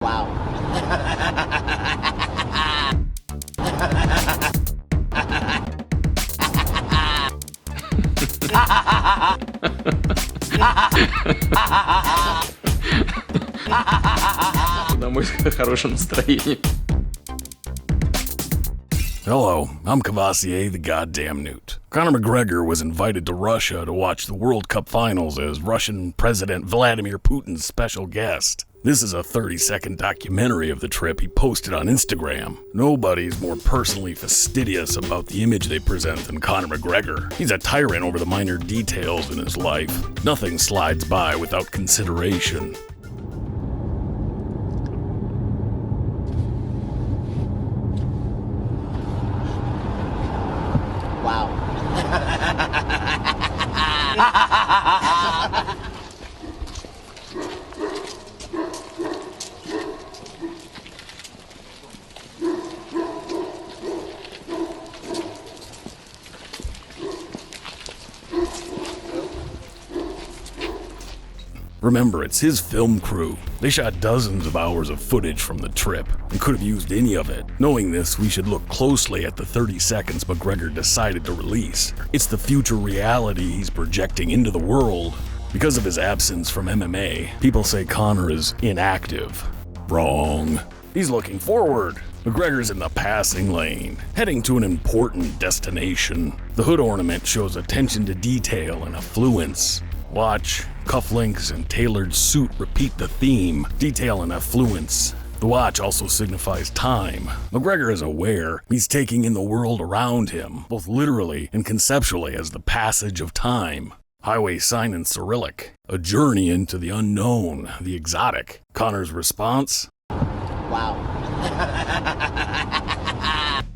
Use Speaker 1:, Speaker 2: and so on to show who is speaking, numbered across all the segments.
Speaker 1: Wow.
Speaker 2: На мой хорошее настроение.
Speaker 3: Hello, I'm Cavassier the Goddamn Newt. Conor McGregor was invited to Russia to watch the World Cup Finals as Russian President Vladimir Putin's special guest. This is a 30-second documentary of the trip he posted on Instagram. Nobody's more personally fastidious about the image they present than Conor McGregor. He's a tyrant over the minor details in his life. Nothing slides by without consideration.
Speaker 1: Wow.
Speaker 3: Remember, it's his film crew. They shot dozens of hours of footage from the trip and could have used any of it. Knowing this, we should look closely at the 30 seconds McGregor decided to release. It's the future reality he's projecting into the world. Because of his absence from MMA, people say Conor is inactive. Wrong. He's looking forward. McGregor's in the passing lane, heading to an important destination. The hood ornament shows attention to detail and affluence. Watch, cufflinks, and tailored suit repeat the theme, detail and affluence. The watch also signifies time. McGregor is aware he's taking in the world around him, both literally and conceptually, as the passage of time. Highway sign in Cyrillic, a journey into the unknown, the exotic. Conor's response?
Speaker 1: Wow.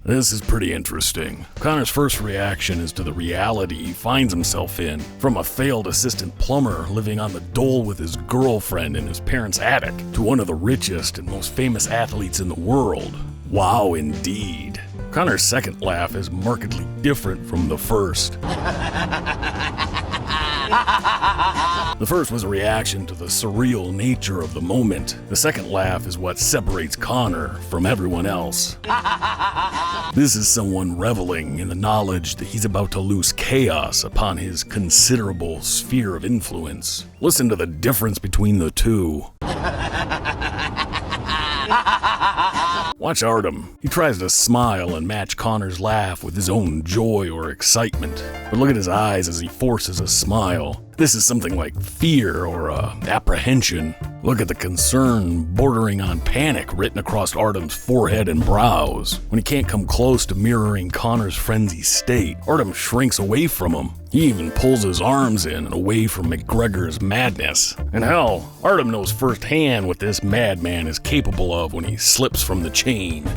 Speaker 3: This is pretty interesting. Conor's first reaction is to the reality he finds himself in, from a failed assistant plumber living on the dole with his girlfriend in his parents' attic, to one of the richest and most famous athletes in the world. Wow, indeed. Conor's second laugh is markedly different from the first. The first was a reaction to the surreal nature of the moment. The second laugh is what separates Conor from everyone else. This is someone reveling in the knowledge that he's about to loose chaos upon his considerable sphere of influence. Listen to the difference between the two. Watch Artem. He tries to smile and match Conor's laugh with his own joy or excitement. But look at his eyes as he forces a smile. This is something like fear or apprehension. Look at the concern bordering on panic written across Artem's forehead and brows. When he can't come close to mirroring Conor's frenzied state, Artem shrinks away from him. He even pulls his arms in and away from McGregor's madness. And hell, Artem knows firsthand what this madman is capable of when he slips from the chain.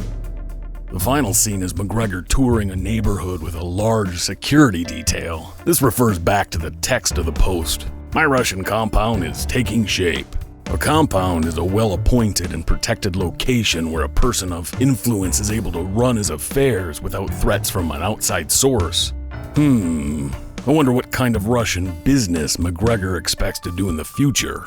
Speaker 3: The final scene is McGregor touring a neighborhood with a large security detail. This refers back to the text of the post. My Russian compound is taking shape. A compound is a well-appointed and protected location where a person of influence is able to run his affairs without threats from an outside source. I wonder what kind of Russian business McGregor expects to do in the future.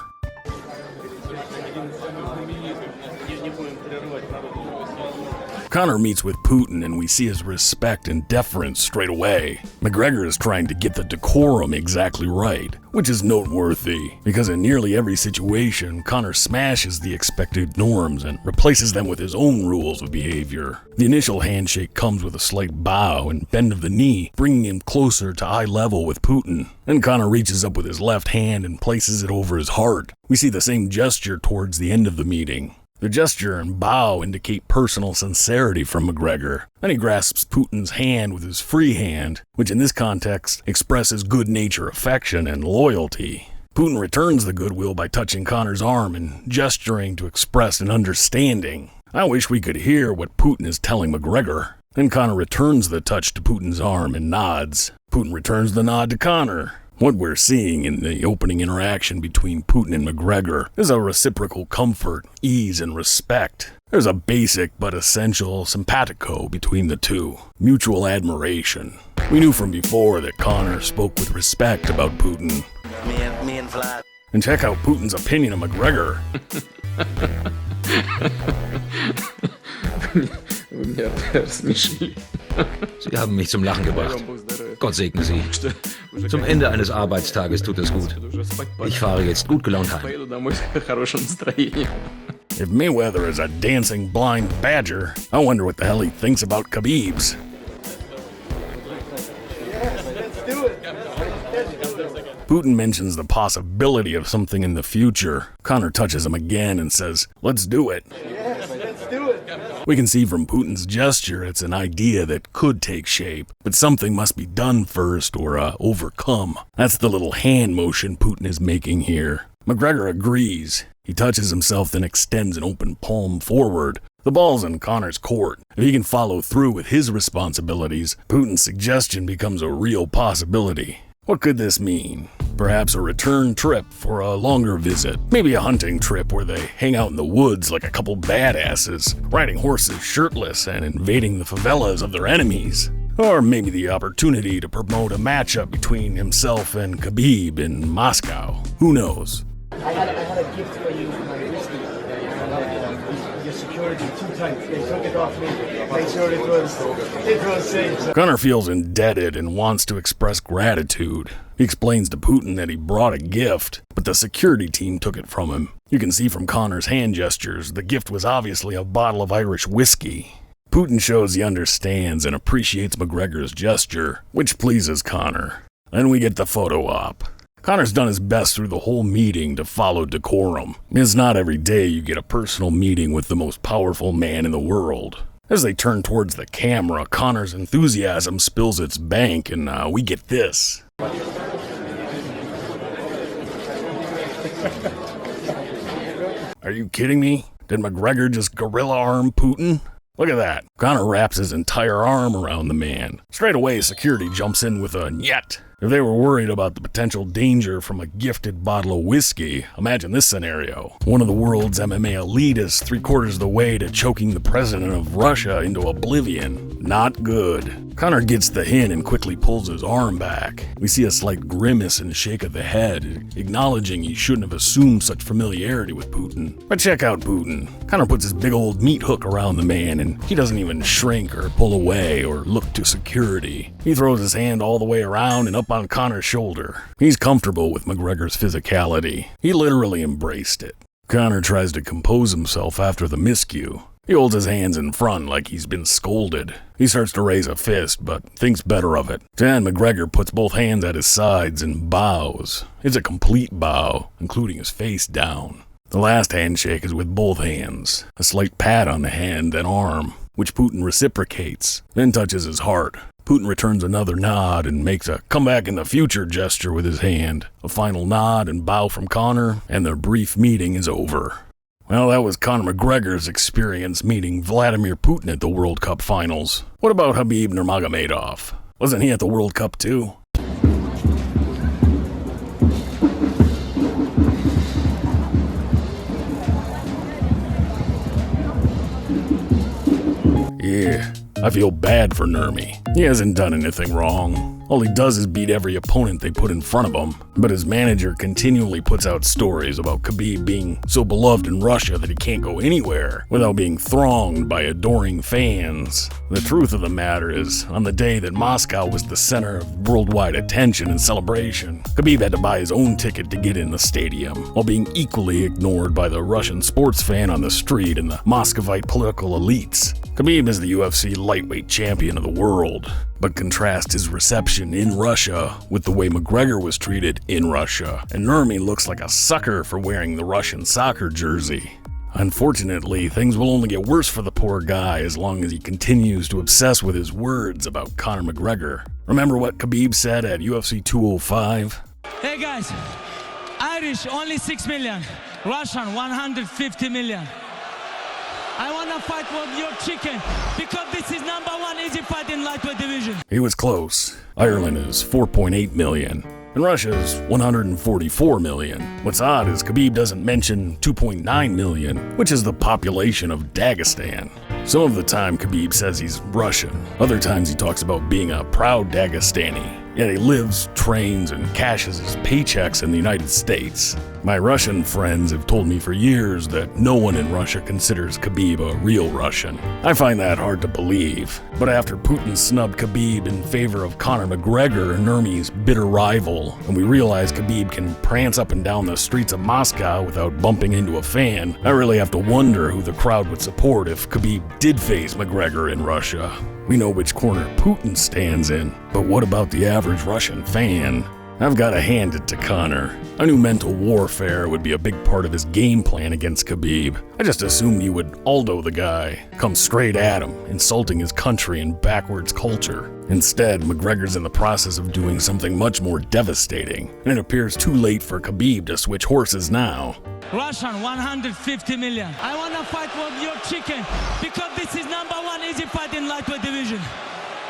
Speaker 3: Conor meets with Putin and we see his respect and deference straight away. McGregor is trying to get the decorum exactly right, which is noteworthy, because in nearly every situation, Conor smashes the expected norms and replaces them with his own rules of behavior. The initial handshake comes with a slight bow and bend of the knee, bringing him closer to eye level with Putin. Then Conor reaches up with his left hand and places it over his heart. We see the same gesture towards the end of the meeting. The gesture and bow indicate personal sincerity from McGregor. Then he grasps Putin's hand with his free hand, which in this context expresses good-natured affection and loyalty. Putin returns the goodwill by touching Conor's arm and gesturing to express an understanding. I wish we could hear what Putin is telling McGregor. Then Conor returns the touch to Putin's arm and nods. Putin returns the nod to Conor. What we're seeing in the opening interaction between Putin and McGregor is a reciprocal comfort, ease, and respect. There's a basic but essential simpatico between the two, mutual admiration. We knew from before that Conor spoke with respect about Putin.
Speaker 1: Me and Vlad.
Speaker 3: And check out Putin's opinion of McGregor.
Speaker 2: Вы меня рассмешили.
Speaker 1: Sie haben mich zum Lachen gebracht. Gott segne Sie. Zum Ende eines Arbeitstages tut es gut. Ich fahre jetzt gut gelaunt heim.
Speaker 2: Поеду домой с хорошим настроением.
Speaker 3: If Mayweather is a dancing blind badger, I wonder what the hell he thinks about Khabib's. Putin mentions the possibility of something in the future. Conor touches him again and says, "Let's do it." We can see from Putin's gesture it's an idea that could take shape, but something must be done first or overcome. That's the little hand motion Putin is making here. McGregor agrees. He touches himself, then extends an open palm forward. The ball's in Conor's court. If he can follow through with his responsibilities, Putin's suggestion becomes a real possibility. What could this mean? Perhaps a return trip for a longer visit. Maybe a hunting trip where they hang out in the woods like a couple badasses, riding horses shirtless and invading the favelas of their enemies. Or maybe the opportunity to promote a matchup between himself and Khabib in Moscow. Who knows?
Speaker 4: I had a gift for you, my whiskey. Your security too tight. They took it off me. Make sure it was safe.
Speaker 3: Conor feels indebted and wants to express gratitude. He explains to Putin that he brought a gift, but the security team took it from him. You can see from Conor's hand gestures, the gift was obviously a bottle of Irish whiskey. Putin shows he understands and appreciates McGregor's gesture, which pleases Conor. Then we get the photo op. Conor's done his best through the whole meeting to follow decorum. It's not every day you get a personal meeting with the most powerful man in the world. As they turn towards the camera, Conor's enthusiasm spills its bank, and we get this. Are you kidding me? Did McGregor just gorilla arm Putin? Look at that. Conor wraps his entire arm around the man. Straight away, security jumps in with a "Nyet." If they were worried about the potential danger from a gifted bottle of whiskey, imagine this scenario. One of the world's MMA elitists 3/4 of the way to choking the president of Russia into oblivion. Not good. Conor gets the hint and quickly pulls his arm back. We see a slight grimace and shake of the head, acknowledging he shouldn't have assumed such familiarity with Putin. But check out Putin. Conor puts his big old meat hook around the man, and he doesn't even shrink or pull away or look to security. He throws his hand all the way around and up on Conor's shoulder. He's comfortable with McGregor's physicality. He literally embraced it. Conor tries to compose himself after the miscue. He holds his hands in front like he's been scolded. He starts to raise a fist, but thinks better of it. Then McGregor puts both hands at his sides and bows. It's a complete bow, including his face down. The last handshake is with both hands, a slight pat on the hand and arm, which Putin reciprocates, then touches his heart. Putin returns another nod and makes a come back in the future gesture with his hand. A final nod and bow from Conor, and their brief meeting is over. Well, that was Conor McGregor's experience meeting Vladimir Putin at the World Cup finals. What about Khabib Nurmagomedov? Wasn't he at the World Cup too? Yeah, I feel bad for Nurmy. He hasn't done anything wrong. All he does is beat every opponent they put in front of him. But his manager continually puts out stories about Khabib being so beloved in Russia that he can't go anywhere without being thronged by adoring fans. The truth of the matter is, on the day that Moscow was the center of worldwide attention and celebration, Khabib had to buy his own ticket to get in the stadium, while being equally ignored by the Russian sports fan on the street and the Muscovite political elites. Khabib is the UFC lightweight champion of the world, but contrast his reception in Russia with the way McGregor was treated in Russia, and Nurmy looks like a sucker for wearing the Russian soccer jersey. Unfortunately, things will only get worse for the poor guy as long as he continues to obsess with his words about Conor McGregor. Remember what Khabib said at UFC 205?
Speaker 5: Hey guys, Irish only 6 million, Russian 150 million. I wanna fight with your chicken because this is #1 easy fight in lightweight division.
Speaker 3: He was close. Ireland is 4.8 million, and Russia is 144 million. What's odd is Khabib doesn't mention 2.9 million, which is the population of Dagestan. Some of the time Khabib says he's Russian. Other times he talks about being a proud Dagestani. Yet he lives, trains, and cashes his paychecks in the United States. My Russian friends have told me for years that no one in Russia considers Khabib a real Russian. I find that hard to believe. But after Putin snubbed Khabib in favor of Conor McGregor, Nurmi's bitter rival, and we realize Khabib can prance up and down the streets of Moscow without bumping into a fan, I really have to wonder who the crowd would support if Khabib did face McGregor in Russia. We know which corner Putin stands in, but what about the average Russian fan? I've got to hand it to Conor. I knew mental warfare would be a big part of his game plan against Khabib. I just assumed he would Aldo the guy, come straight at him, insulting his country and backwards culture. Instead, McGregor's in the process of doing something much more devastating, and it appears too late for Khabib to switch horses now.
Speaker 5: Russian, 150 million. I want to fight with your chicken because this is #1 easy fight in lightweight division.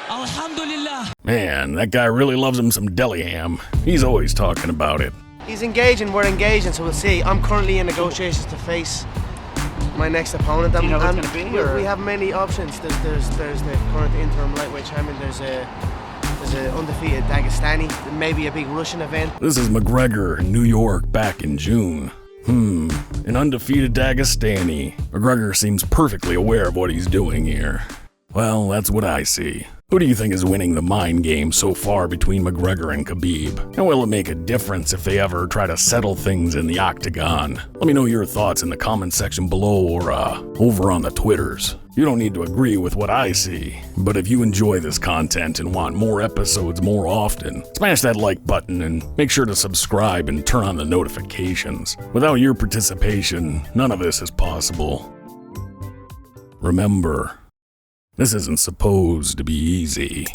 Speaker 5: Alhamdulillah.
Speaker 3: Man, that guy really loves him some deli ham. He's always talking about it.
Speaker 4: He's engaging, we're engaging, so we'll see. I'm currently in negotiations to face my next opponent.
Speaker 2: Do you know who it's gonna be, or?
Speaker 4: We have many options. There's the current interim lightweight champion. There's a undefeated Dagestani. Maybe a big Russian event.
Speaker 3: This is McGregor in New York back in June. An undefeated Dagestani. McGregor seems perfectly aware of what he's doing here. Well, that's what I see. Who do you think is winning the mind game so far between McGregor and Khabib? And will it make a difference if they ever try to settle things in the octagon? Let me know your thoughts in the comment section below or over on the Twitters. You don't need to agree with what I see, but if you enjoy this content and want more episodes more often, smash that like button and make sure to subscribe and turn on the notifications. Without your participation, none of this is possible. Remember, this isn't supposed to be easy.